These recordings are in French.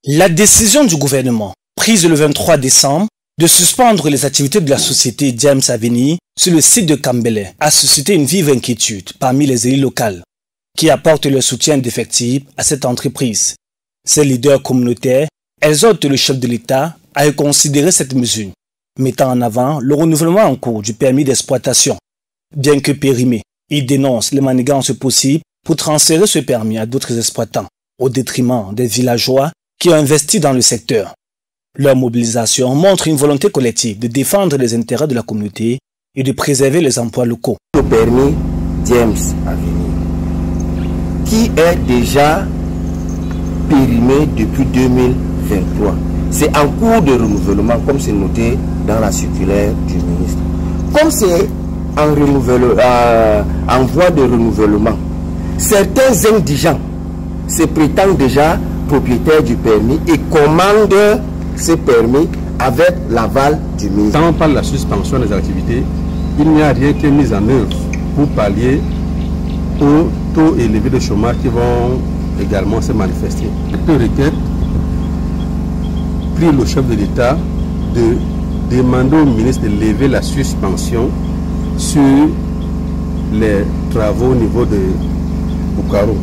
La décision du gouvernement, prise le 23 décembre, de suspendre les activités de la société James Avenir sur le site de Cambele a suscité une vive inquiétude parmi les élus locaux qui apportent leur soutien défectible à cette entreprise. Ces leaders communautaires exhortent le chef de l'État à reconsidérer cette mesure, mettant en avant le renouvellement en cours du permis d'exploitation. Bien que périmé, ils dénoncent les manigances possibles pour transférer ce permis à d'autres exploitants, au détriment des villageois qui ont investi dans le secteur. Leur mobilisation montre une volonté collective de défendre les intérêts de la communauté et de préserver les emplois locaux. Le permis James Avenir, qui est déjà périmé depuis 2023. C'est en cours de renouvellement, comme c'est noté dans la circulaire du ministre. Comme c'est en voie de renouvellement, certains indigents se prétendent déjà propriétaires du permis et commandent ces permis avec l'aval du ministre. Quand on parle de la suspension des activités, il n'y a rien qui est mis en œuvre pour pallier au taux élevé de chômage qui vont également se manifester. Je requête prie le chef de l'État de demander au ministre de lever la suspension sur les travaux au niveau de Bukaro.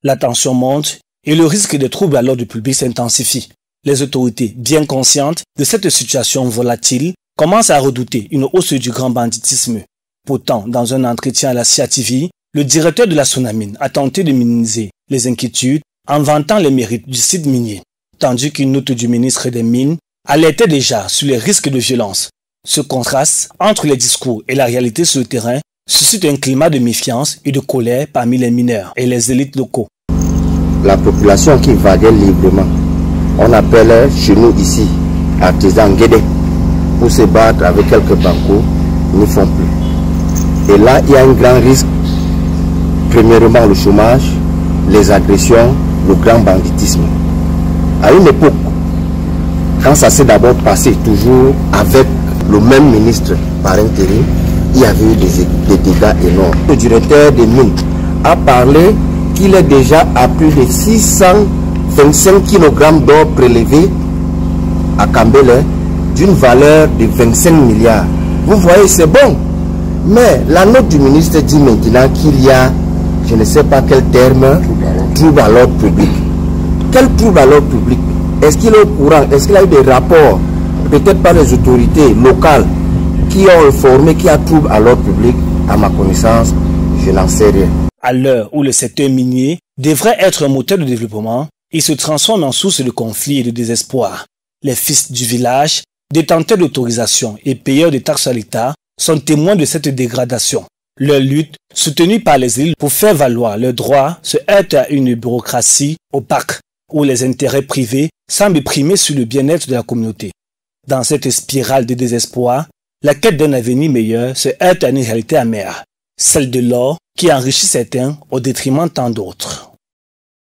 La tension monte et le risque de troubles à l'ordre public s'intensifie. Les autorités, bien conscientes de cette situation volatile, commencent à redouter une hausse du grand banditisme. Pourtant, dans un entretien à la CIA TV, le directeur de la Sonamine a tenté de minimiser les inquiétudes en vantant les mérites du site minier, tandis qu'une note du ministre des Mines alertait déjà sur les risques de violence. Ce contraste entre les discours et la réalité sur le terrain suscite un climat de méfiance et de colère parmi les mineurs et les élites locaux. La population qui vaguait librement, on appelle chez nous ici artisans guédés, pour se battre avec quelques bancos, ne font plus. Et là, il y a un grand risque. Premièrement, le chômage, les agressions, le grand banditisme. À une époque, quand ça s'est d'abord passé toujours avec le même ministre par intérim, il y avait eu des dégâts énormes. Le directeur des mines a parlé qu'il est déjà à plus de 625 kg d'or prélevés à Cambele d'une valeur de 25 milliards. Vous voyez, c'est bon. Mais la note du ministre dit maintenant qu'il y a, je ne sais pas quel terme, trouble à l'ordre public. Quel trouble à l'ordre public? Est-ce qu'il est au courant? Est-ce qu'il a eu des rapports, peut-être par les autorités locales, qui ont informé qu'il y a trouble à l'ordre public? À ma connaissance, je n'en sais rien. À l'heure où le secteur minier devrait être un moteur de développement, il se transforme en source de conflits et de désespoir. Les fils du village, détenteurs d'autorisation et payeurs de taxes à l'État, sont témoins de cette dégradation. Leur lutte, soutenue par les élus pour faire valoir leurs droits, se heurte à une bureaucratie opaque, où les intérêts privés semblent primer sur le bien-être de la communauté. Dans cette spirale de désespoir, la quête d'un avenir meilleur se heurte à une réalité amère, celle de l'or qui enrichit certains au détriment de tant d'autres.